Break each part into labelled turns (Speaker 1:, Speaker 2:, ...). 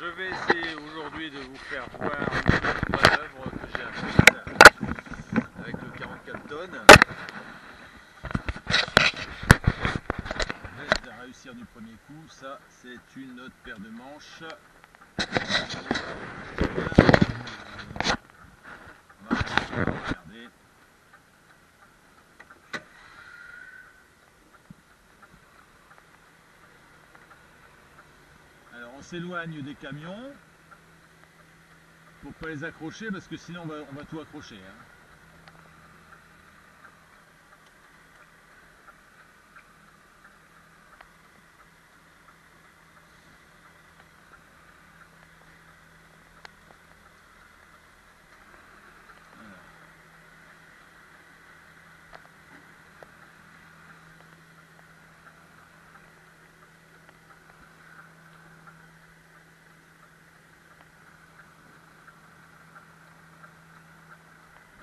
Speaker 1: je vais essayer aujourd'hui de vous faire voir une manœuvre que j'ai apprise avec le 44 tonnes. Je vais réussir du premier coup. Ça, c'est une autre paire de manches. On va regarder. Alors on s'éloigne des camions pour pas les accrocher parce que sinon on va tout accrocher, hein.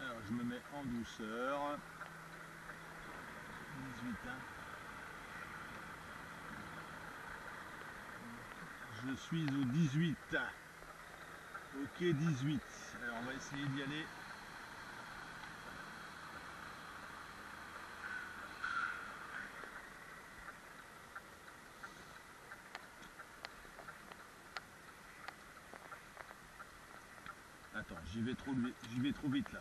Speaker 1: Alors je me mets en douceur. 18, hein. Je suis au 18. Ok, 18. Alors on va essayer d'y aller. Attends, j'y vais trop vite là.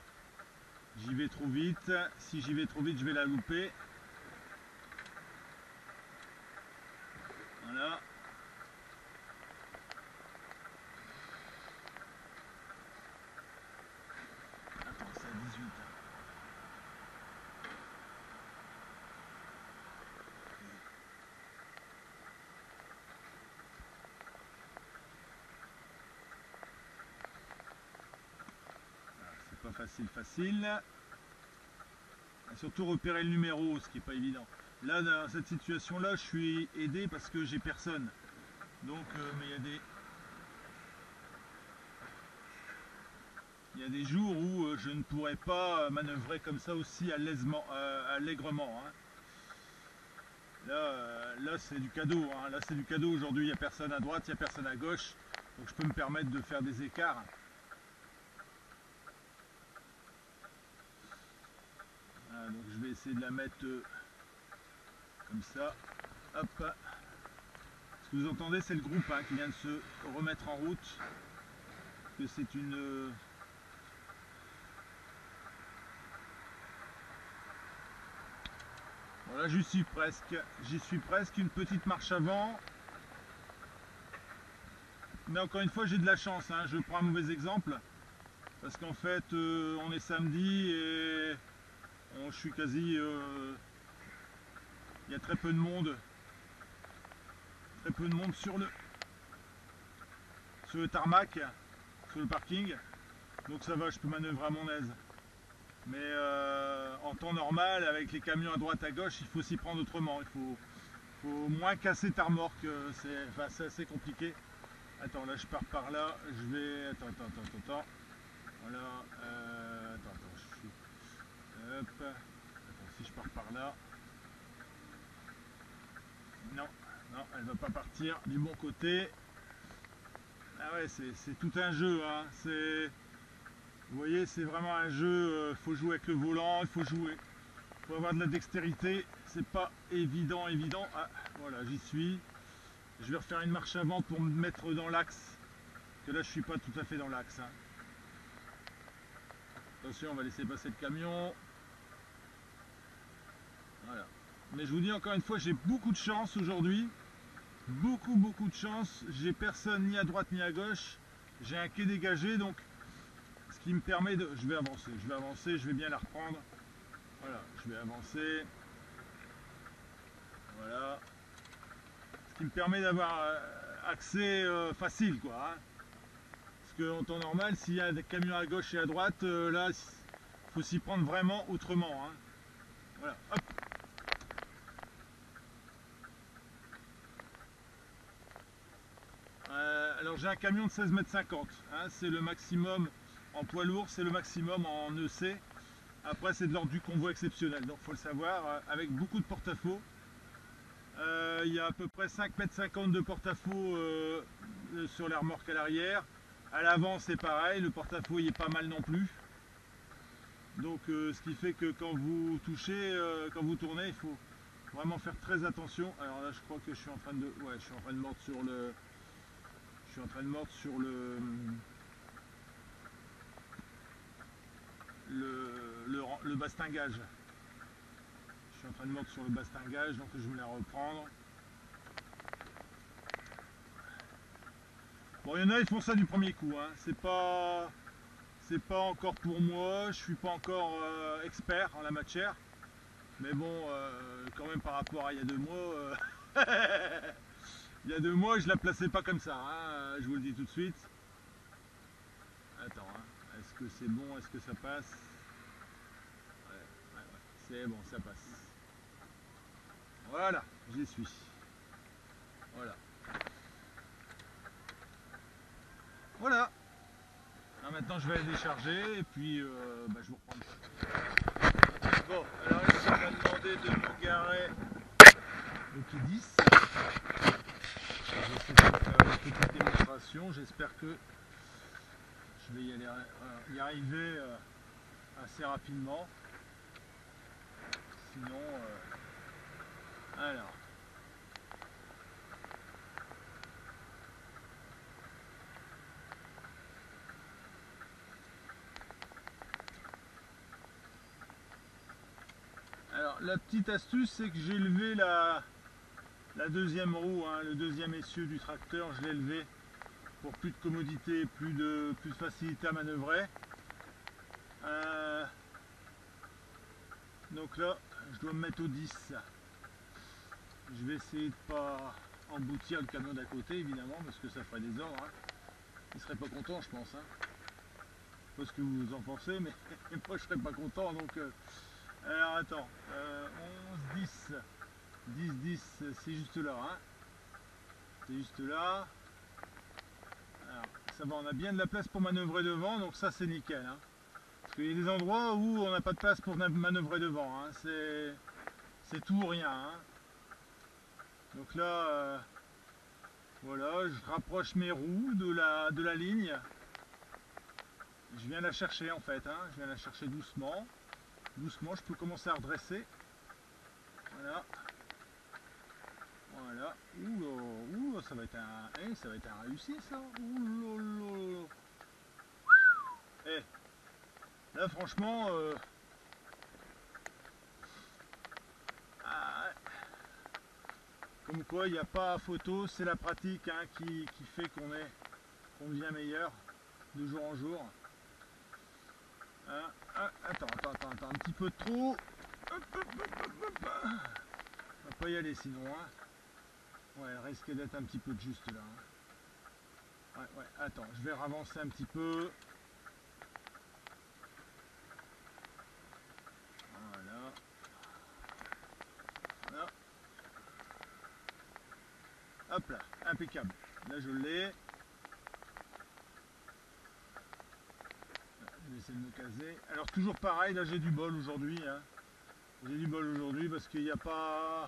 Speaker 1: J'y vais trop vite. Si j'y vais trop vite, je vais la louper. Voilà. Attends, c'est à 18. C'est pas facile. Et surtout repérer le numéro, ce qui est pas évident. Là, dans cette situation-là, je suis aidé parce que j'ai personne. Donc, mais il y a des jours où je ne pourrais pas manœuvrer comme ça aussi allègrement, hein. Là c'est du cadeau, hein. Là c'est du cadeau. Aujourd'hui, il n'y a personne à droite, il n'y a personne à gauche. Donc je peux me permettre de faire des écarts. Voilà, donc je vais essayer de la mettre comme ça. Hop. Ce que vous entendez, c'est le groupe, hein, qui vient de se remettre en route. Que c'est une... Voilà, j'y suis presque, une petite marche avant. Mais encore une fois, j'ai de la chance, hein. Je prends un mauvais exemple. Parce qu'en fait, on est samedi et je suis quasi... il y a très peu de monde. Très peu de monde sur le tarmac, sur le parking. Donc ça va, je peux manœuvrer à mon aise. Mais en temps normal, avec les camions à droite à gauche, il faut s'y prendre autrement. Il faut moins casser ta remorque. C'est assez compliqué. Attends, là je pars par là. Je vais... Attends. Voilà. Attends, je suis... Hop. Attends, si je pars par là... Non, elle va pas partir du bon côté. Ah ouais, c'est tout un jeu, hein. Vous voyez, c'est vraiment un jeu. Faut jouer avec le volant, il faut avoir de la dextérité. C'est pas évident. Ah, voilà, j'y suis. Je vais refaire une marche avant pour me mettre dans l'axe. Que là, je suis pas tout à fait dans l'axe, hein. Attention, on va laisser passer le camion. Voilà. Mais je vous dis encore une fois, j'ai beaucoup de chance aujourd'hui. Beaucoup de chance. J'ai personne ni à droite ni à gauche. J'ai un quai dégagé, donc ce qui me permet de... Je vais avancer, je vais bien la reprendre. Voilà, je vais avancer. Voilà. Ce qui me permet d'avoir accès facile, quoi, hein. Parce qu'en temps normal, s'il y a des camions à gauche et à droite, là, il faut s'y prendre vraiment autrement, hein. Voilà, hop. Alors j'ai un camion de 16,50 m, hein, c'est le maximum en poids lourd, c'est le maximum en EC. Après c'est de l'ordre du convoi exceptionnel, donc il faut le savoir, avec beaucoup de porte-à-faux. Il y a à peu près 5,50 m de porte-à-faux sur les remorques à l'arrière. À l'avant c'est pareil, le porte-à-faux il est pas mal non plus. Donc ce qui fait que quand vous touchez, quand vous tournez, il faut vraiment faire très attention. Alors là je crois que je suis en train de. Ouais, je suis en train de mordre sur le. Je suis en train de mordre sur le bastingage. Je suis en train de mordre sur le bastingage, donc je vais la reprendre. Bon, il y en a, ils font ça du premier coup, hein. C'est pas encore pour moi, je suis pas encore expert en la matière. Mais bon, quand même par rapport à il y a 2 mois, il y a 2 mois, je la plaçais pas comme ça, hein, je vous le dis tout de suite. Attends, hein. Est-ce que c'est bon, est-ce que ça passe? Ouais, c'est bon, ça passe. Voilà, j'y suis. Voilà. Voilà. Alors maintenant je vais la décharger et puis je vous reprends. Bon, alors ici on m'a demandé de me garer le quai 10. J'essaie de faire une petite démonstration, j'espère que je vais y arriver assez rapidement. Sinon, alors. Alors la petite astuce c'est que j'ai levé la deuxième roue, hein, le deuxième essieu du tracteur, je l'ai levé pour plus de commodité, plus de facilité à manœuvrer. Donc là je dois me mettre au 10. Je vais essayer de pas emboutir le camion d'à côté évidemment parce que ça ferait des ordres. Hein. Il serait pas content je pense. Hein. Je sais pas ce que vous en pensez mais moi je serais pas content donc alors attends 11, 10 10, 10 c'est juste là hein. C'est juste là. Alors, ça va, on a bien de la place pour manœuvrer devant donc ça c'est nickel hein. Parce qu'il y a des endroits où on n'a pas de place pour manœuvrer devant hein. C'est tout ou rien hein. Donc là voilà, je rapproche mes roues de la ligne. Je viens la chercher en fait, hein. Je viens la chercher doucement. Doucement, je peux commencer à redresser. Voilà. Voilà. Ouh, ça va être un réussi ça. Ouh là franchement comme quoi il n'y a pas photo, c'est la pratique hein, qui fait qu'on devient meilleur de jour en jour. Attends, un petit peu trop. On va pas y aller sinon. Hein. Ouais, elle risque d'être un petit peu de juste là. Hein. Ouais, attends, je vais ravancer un petit peu. Voilà. Voilà. Hop là, impeccable. Là je l'ai. Je vais essayer de me caser. Alors toujours pareil, là j'ai du bol aujourd'hui. Hein. J'ai du bol aujourd'hui parce qu'il n'y a pas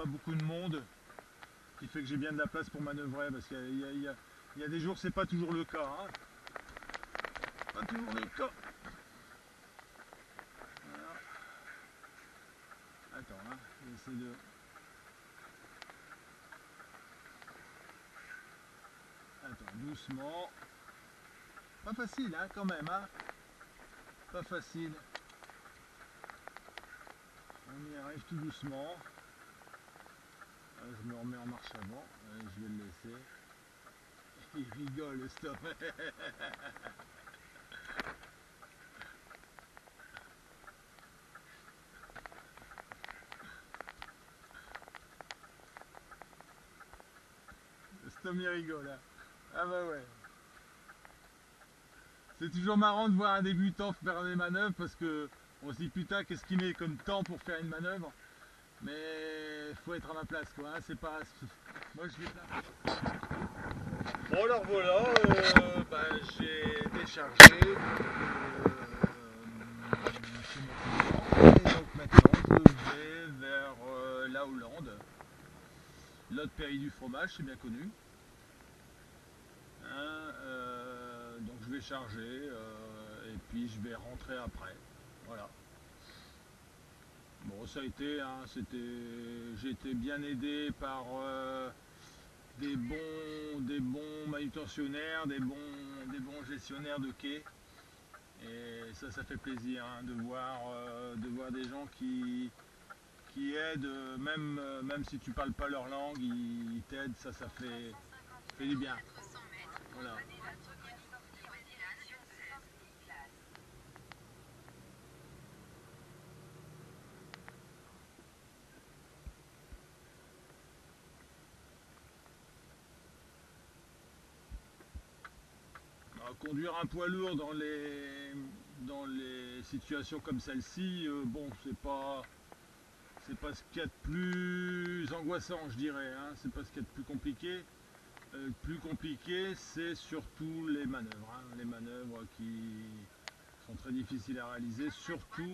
Speaker 1: beaucoup de monde qui fait que j'ai bien de la place pour manœuvrer parce qu'il y a des jours c'est pas toujours le cas. Hein. Pas toujours le cas. Voilà. Attends, hein, je vais essayer de... Attends, doucement. Pas facile hein, quand même. Hein. Pas facile. On y arrive tout doucement. Je me remets en marche avant. Je vais le laisser. Il rigole, stop. Tom il rigole. Hein. Ah bah ouais. C'est toujours marrant de voir un débutant faire des manœuvres parce que on se dit putain qu'est-ce qu'il met comme temps pour faire une manœuvre. Mais faut être à ma place quoi. Hein. C'est pas. Moi je vais là. Bon alors voilà, j'ai déchargé chez mon client et donc maintenant je vais vers la Hollande. L'autre péri du fromage, c'est bien connu. Hein, donc je vais charger et puis je vais rentrer après. Voilà. Bon, ça a été, hein, j'ai été bien aidé par des bons manutentionnaires, des bons gestionnaires de quai. Et ça fait plaisir hein, de voir des gens qui aident, même si tu parles pas leur langue, ils t'aident, ça fait du bien. Voilà. Conduire un poids lourd dans les situations comme celle-ci, bon, c'est pas ce qu'il y a de plus angoissant, je dirais. Hein. C'est pas ce qu'il y a de plus compliqué. Le plus compliqué, c'est surtout les manœuvres. Hein. Les manœuvres qui sont très difficiles à réaliser, surtout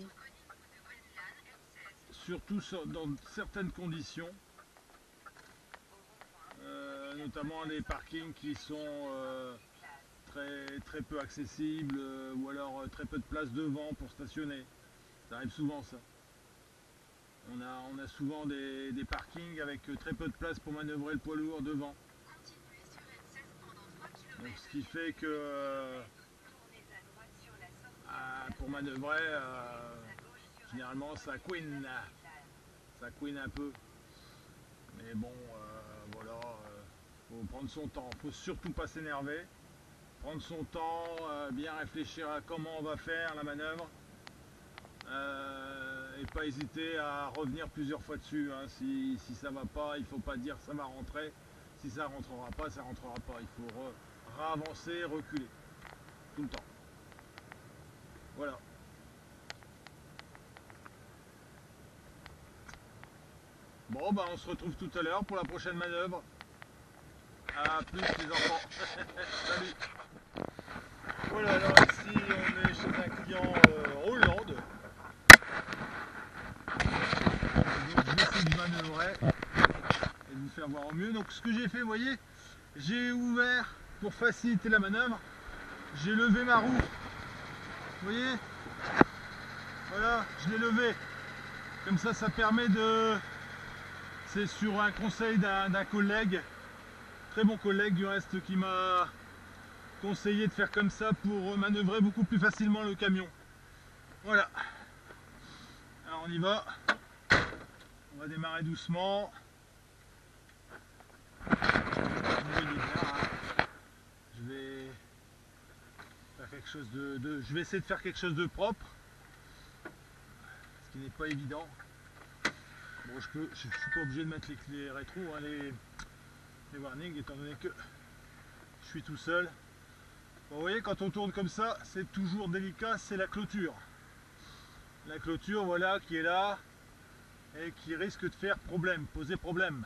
Speaker 1: dans certaines conditions, notamment les parkings qui sont très peu accessibles ou alors très peu de place devant pour stationner. Ça arrive souvent ça. On a souvent des parkings avec très peu de place pour manœuvrer le poids lourd devant. Donc, ce qui fait que pour manœuvrer, généralement ça couine un peu. Mais bon, voilà, faut prendre son temps. Faut surtout pas s'énerver. Prendre son temps, bien réfléchir à comment on va faire la manœuvre. Et pas hésiter à revenir plusieurs fois dessus. Hein. Si ça va pas, il faut pas dire ça va rentrer. Si ça rentrera pas, ça rentrera pas. Il faut avancer, reculer. Tout le temps. Voilà. Bon, bah on se retrouve tout à l'heure pour la prochaine manœuvre. A plus les enfants. Salut. Voilà, alors ici on est chez un client Hollande. Donc je vais essayer de manœuvrer et de vous faire voir au mieux. Donc ce que j'ai fait, vous voyez, j'ai ouvert pour faciliter la manœuvre. J'ai levé ma roue. Vous voyez? Voilà, je l'ai levé. Comme ça permet de... C'est sur un conseil d'un collègue, très bon collègue du reste, qui m'a conseillé de faire comme ça pour manœuvrer beaucoup plus facilement le camion. Voilà. Alors on y va. On va démarrer doucement. Je vais faire quelque chose je vais essayer de faire quelque chose de propre, ce qui n'est pas évident. Bon, je suis pas obligé de mettre les rétros, hein, les warnings, étant donné que je suis tout seul. Bon, vous voyez, quand on tourne comme ça, c'est toujours délicat, c'est la clôture. La clôture, voilà, qui est là et qui risque de faire problème, poser problème.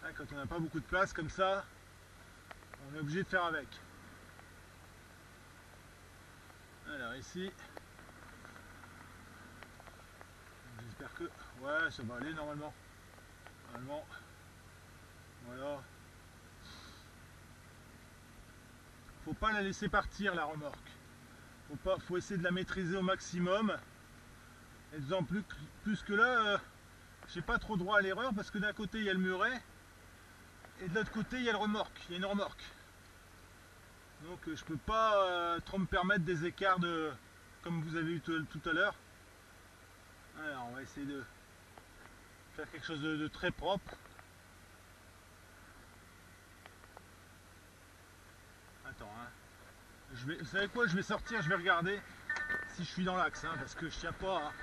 Speaker 1: Hein, quand on n'a pas beaucoup de place comme ça, on est obligé de faire avec. Alors ici, j'espère que... Ouais, ça va aller normalement. Voilà. Faut pas la laisser partir la remorque. Faut essayer de la maîtriser au maximum. Et d'autant plus que là, j'ai pas trop droit à l'erreur parce que d'un côté il y a le muret et de l'autre côté il y a le remorque. Il y a une remorque. Donc je peux pas trop me permettre des écarts comme vous avez eu tout à l'heure. Alors on va essayer de faire quelque chose de très propre. Attends, hein. Vous savez quoi, je vais sortir, je vais regarder si je suis dans l'axe, hein, parce que je tiens pas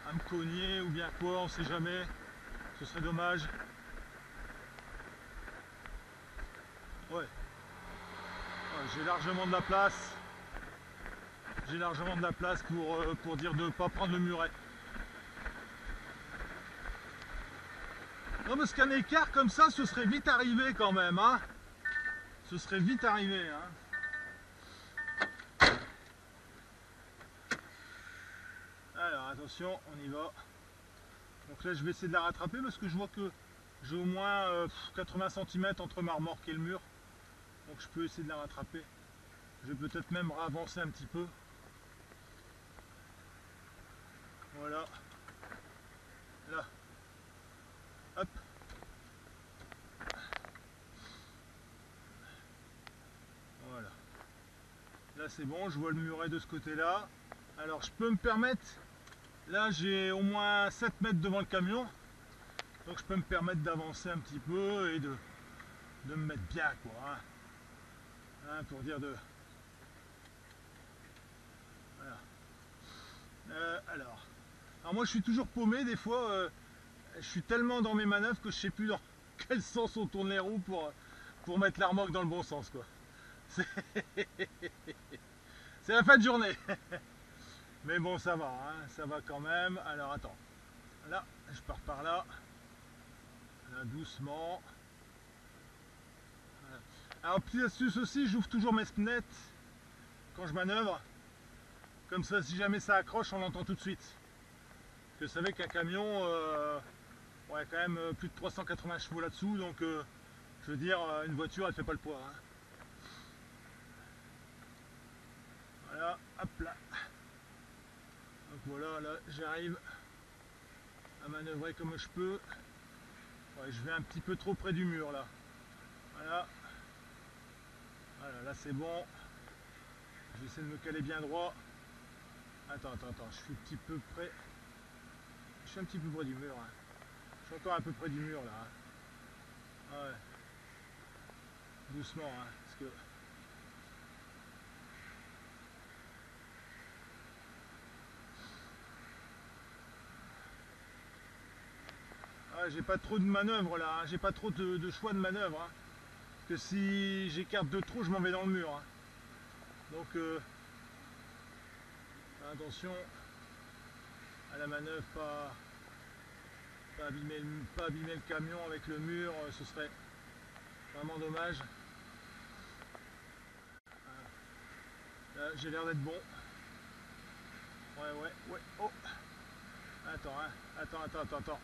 Speaker 1: à me cogner ou bien quoi, on sait jamais, ce serait dommage. Ouais, j'ai largement de la place. J'ai largement de la place pour dire de ne pas prendre le muret. Non, parce qu'un écart comme ça, ce serait vite arrivé quand même, hein. Ce serait vite arrivé, hein. Alors attention, on y va. Donc là je vais essayer de la rattraper parce que je vois que j'ai au moins 80 cm entre ma remorque et le mur, donc je peux essayer de la rattraper. Je vais peut-être même avancer un petit peu. Voilà. Là. Hop. Voilà. Là c'est bon, je vois le muret de ce côté-là. Alors je peux me permettre, là j'ai au moins 7 mètres devant le camion, donc je peux me permettre d'avancer un petit peu et de me mettre bien quoi. Hein, pour dire de... Voilà. Alors moi je suis toujours paumé des fois, je suis tellement dans mes manœuvres que je sais plus dans quel sens on tourne les roues pour mettre la remorque dans le bon sens quoi. C'est la fin de journée. Mais bon ça va, hein, ça va quand même. Alors attends, là je pars par là, là doucement. Voilà. Alors petite astuce aussi, j'ouvre toujours mes fenêtres quand je manœuvre. Comme ça si jamais ça accroche on l'entend tout de suite. Parce que vous savez qu'un camion, ouais, quand même plus de 380 chevaux là-dessous, donc je veux dire une voiture elle fait pas le poids. Hein. Voilà, hop là. Donc voilà, là j'arrive à manœuvrer comme je peux. Ouais, je vais un petit peu trop près du mur là. Voilà. Voilà, là c'est bon. J'essaie de me caler bien droit. Attends, je suis un petit peu près. Je suis un petit peu près du mur. Hein. Je suis encore un peu près du mur là. Hein. Ouais. Doucement, hein, parce que. J'ai pas trop de manœuvre là, hein. J'ai pas trop de choix de manœuvre. Hein. Parce que si j'écarte de trop, je m'en vais dans le mur. Hein. Donc attention à la manœuvre, pas abîmer le camion avec le mur, ce serait vraiment dommage. Là j'ai l'air d'être bon. Ouais, oh. Attends, hein. Attends.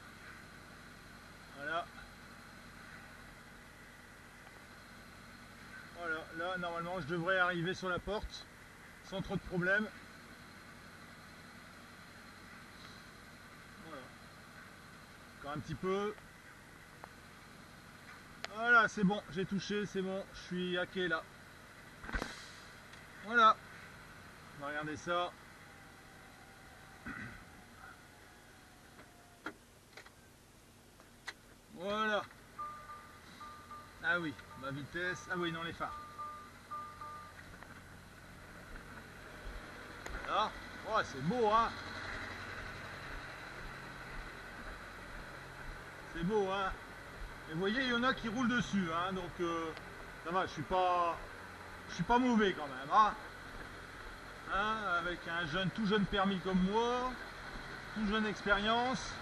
Speaker 1: Voilà. Voilà, là normalement je devrais arriver sur la porte sans trop de problème. Voilà. Encore un petit peu. Voilà, c'est bon, j'ai touché, c'est bon, je suis hacké là. Voilà. On va regarder ça. Voilà. Ah oui, ma vitesse. Ah oui, non, les phares. Là. Oh, c'est beau, hein. C'est beau, hein. Et vous voyez, il y en a qui roulent dessus, hein. Donc, ça va, je suis pas mauvais quand même, hein. Hein, avec un tout jeune permis comme moi, tout jeune expérience.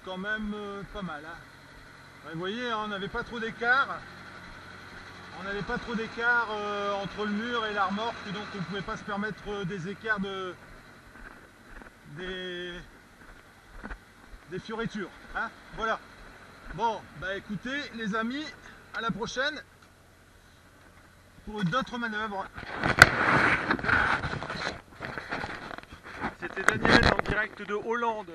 Speaker 1: Quand même pas mal. Hein. Ouais, vous voyez, on n'avait pas trop d'écart. On n'avait pas trop d'écart entre le mur et la remorque, donc on ne pouvait pas se permettre des écarts des fioritures. Hein, voilà. Bon, bah écoutez, les amis, à la prochaine pour d'autres manœuvres. C'était Daniel en direct de Hollande.